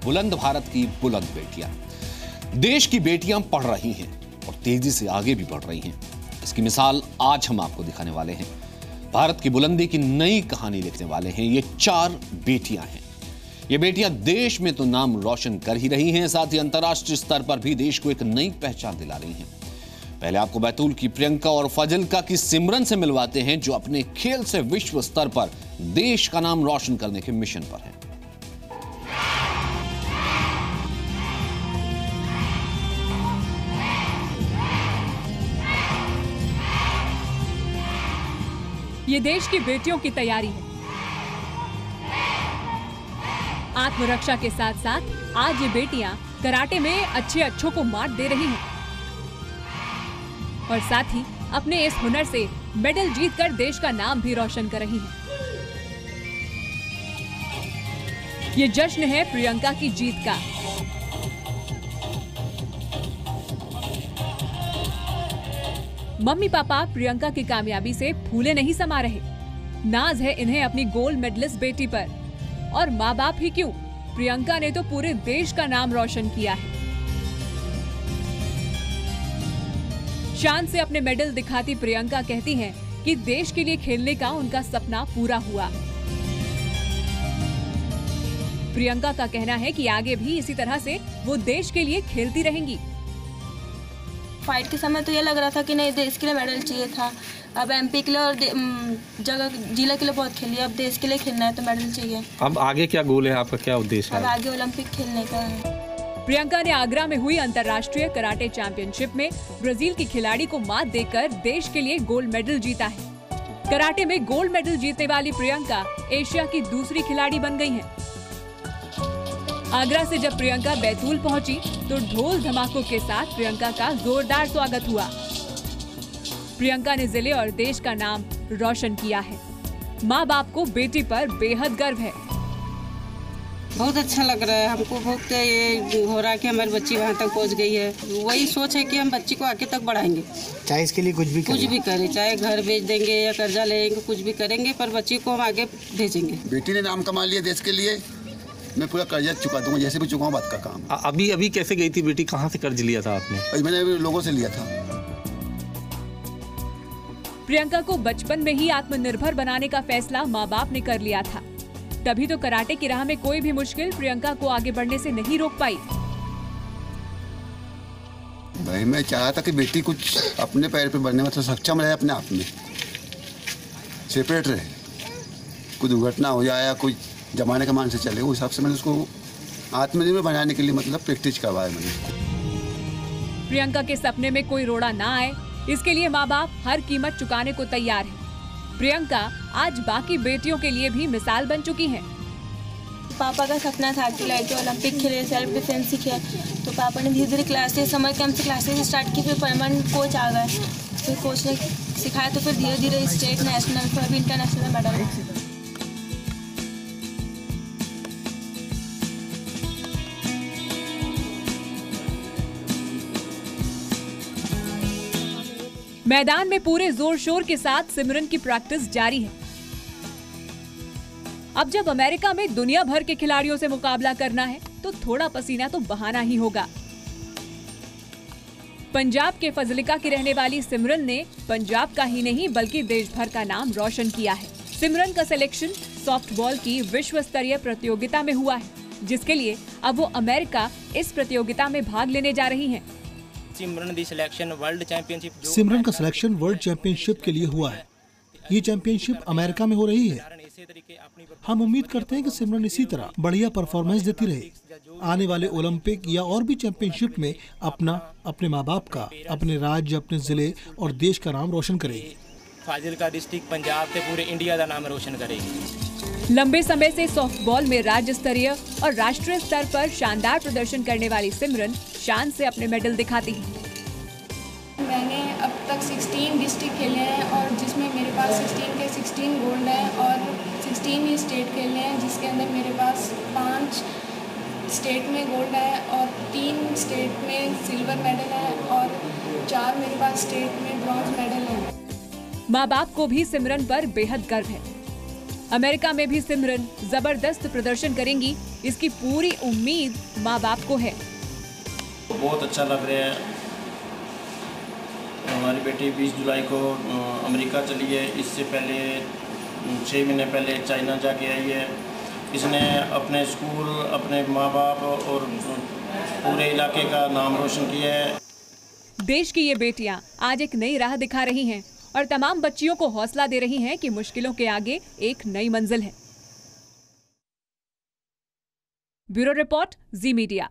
बुलंद भारत की बुलंद बेटियां। देश की बेटियां पढ़ रही हैं और तेजी से आगे भी बढ़ रही हैं। इसकी मिसाल आज हम आपको दिखाने वाले हैं। भारत की बुलंदी की नई कहानी लिखने वाले हैं ये 4 बेटियां हैं। ये बेटियां देश में तो नाम रोशन कर ही रही हैं, साथ ही अंतर्राष्ट्रीय स्तर पर भी देश को एक नई पहचान दिला रही हैं। पहले आपको बैतूल की प्रियंका और फाजिल्का की सिमरन से मिलवाते हैं, जो अपने खेल से विश्व स्तर पर देश का नाम रोशन करने के मिशन पर हैं। ये देश की बेटियों की तैयारी है। आत्मरक्षा के साथ साथ आज ये बेटियां कराटे में अच्छों को मात दे रही हैं और साथ ही अपने इस हुनर से मेडल जीतकर देश का नाम भी रोशन कर रही हैं। ये जश्न है प्रियंका की जीत का। मम्मी पापा प्रियंका की कामयाबी से फूले नहीं समा रहे। नाज है इन्हें अपनी गोल्ड मेडलिस्ट बेटी पर। और माँ बाप ही क्यों, प्रियंका ने तो पूरे देश का नाम रोशन किया है। शान से अपने मेडल दिखाती प्रियंका कहती हैं कि देश के लिए खेलने का उनका सपना पूरा हुआ। प्रियंका का कहना है कि आगे भी इसी तरह से वो देश के लिए खेलती रहेंगी। फाइट के समय तो ये लग रहा था कि नहीं, देश के लिए मेडल चाहिए था। अब एमपी के लिए और जगह जिला के लिए बहुत खेली, अब देश के लिए खेलना है तो मेडल चाहिए। अब आगे क्या गोल है आपका, क्या उद्देश्य है? अब आगे ओलंपिक खेलने का है। प्रियंका ने आगरा में हुई अंतर्राष्ट्रीय कराटे चैंपियनशिप में ब्राजील की खिलाड़ी को मात देकर देश के लिए गोल्ड मेडल जीता है। कराटे में गोल्ड मेडल जीतने वाली प्रियंका एशिया की दूसरी खिलाड़ी बन गई हैं। आगरा से जब प्रियंका बैतूल पहुंची तो ढोल धमाकों के साथ प्रियंका का जोरदार स्वागत हुआ। प्रियंका ने जिले और देश का नाम रोशन किया है। माँ बाप को बेटी पर बेहद गर्व है। बहुत अच्छा लग रहा है हमको। बहुत ये हो रहा है कि हमारी बच्ची वहाँ तक पहुँच गई है। वही सोच है कि हम बच्ची को आगे तक बढ़ाएंगे, चाहे इसके लिए कुछ भी करें, चाहे घर बेच देंगे या कर्जा लेंगे, कुछ भी करेंगे, पर बच्ची को हम आगे भेजेंगे। बेटी ने नाम कमा लिया देश के लिए, मैं पूरा कर्जा चुका दूंगा, जैसे भी चुकाऊं बात का काम। अभी कैसे गई थी बेटी, कहाँ से कर्ज लिया था आपने? मैंने लोगों से लिया था। प्रियंका को बचपन में ही आत्मनिर्भर बनाने का फैसला माँ बाप ने कर लिया था। तभी तो कराटे की राह में कोई भी मुश्किल प्रियंका को आगे बढ़ने से नहीं रोक पाई। भाई मैं चाहा था कि बेटी कुछ अपने पैर पे बनने में तो सक्षम रहे, अपने आप में सेपरेट रहे, कोई दुर्घटना हो जाए या कोई जमाने का मान से चले, उस हिसाब से मैंने उसको आत्मनिर्भर बनाने के लिए मतलब प्रैक्टिस करवाया मैंने। प्रियंका के सपने में कोई रोड़ा ना आए, इसके लिए माँ बाप हर कीमत चुकाने को तैयार है। प्रियंका आज बाकी बेटियों के लिए भी मिसाल बन चुकी है। पापा का सपना था कि लड़के ओलंपिक खेले, सेल्फ डिफेंस सीखे, तो पापा ने धीरे धीरे क्लासेस, समर कैंप से क्लासेस स्टार्ट की। फिर परमानेंट कोच आ गए, फिर कोच ने सिखाया, तो फिर धीरे धीरे स्टेट, नेशनल, फिर अभी इंटरनेशनल में मेडल। मैदान में पूरे जोर शोर के साथ सिमरन की प्रैक्टिस जारी है। अब जब अमेरिका में दुनिया भर के खिलाड़ियों से मुकाबला करना है तो थोड़ा पसीना तो बहाना ही होगा। पंजाब के फाजिल्का की रहने वाली सिमरन ने पंजाब का ही नहीं बल्कि देश भर का नाम रोशन किया है। सिमरन का सिलेक्शन सॉफ्टबॉल की विश्व स्तरीय प्रतियोगिता में हुआ है, जिसके लिए अब वो अमेरिका इस प्रतियोगिता में भाग लेने जा रही हैं। सिमरन का सिलेक्शन वर्ल्ड चैंपियनशिप के लिए हुआ है। ये चैंपियनशिप अमेरिका में हो रही है। हम उम्मीद करते हैं कि सिमरन इसी तरह बढ़िया परफॉर्मेंस देती रहे। आने वाले ओलंपिक या और भी चैंपियनशिप में अपने माँ बाप का, अपने राज्य, अपने जिले और देश का नाम रोशन करेगी। फाजिल्का डिस्ट्रिक्ट पंजाब से पूरे इंडिया का नाम रोशन करेगी। लंबे समय से सॉफ्टबॉल में राज्य स्तरीय और राष्ट्रीय स्तर पर शानदार प्रदर्शन करने वाली सिमरन शान से अपने मेडल दिखाती है। मैंने अब तक 16 डिस्ट्रिक्ट खेले हैं और जिसमें मेरे पास 16 के 16 गोल्ड हैं और 16 ही स्टेट खेले हैं, जिसके अंदर मेरे पास 5 स्टेट में गोल्ड है और 3 स्टेट में सिल्वर मेडल है और 4 मेरे पास स्टेट में ब्रॉन्ज मेडल है। माँ बाप को भी सिमरन पर बेहद गर्व है। अमेरिका में भी सिमरन जबरदस्त प्रदर्शन करेंगी, इसकी पूरी उम्मीद माँ बाप को है। बहुत अच्छा लग रहा है। हमारी बेटी 20 जुलाई को अमेरिका चली है। इससे पहले 6 महीने पहले चाइना जाके आई है। इसने अपने स्कूल, अपने माँ बाप और पूरे इलाके का नाम रोशन किया है। देश की ये बेटियां आज एक नई राह दिखा रही हैं और तमाम बच्चियों को हौसला दे रही हैं कि मुश्किलों के आगे एक नई मंजिल है। ब्यूरो रिपोर्ट, जी मीडिया।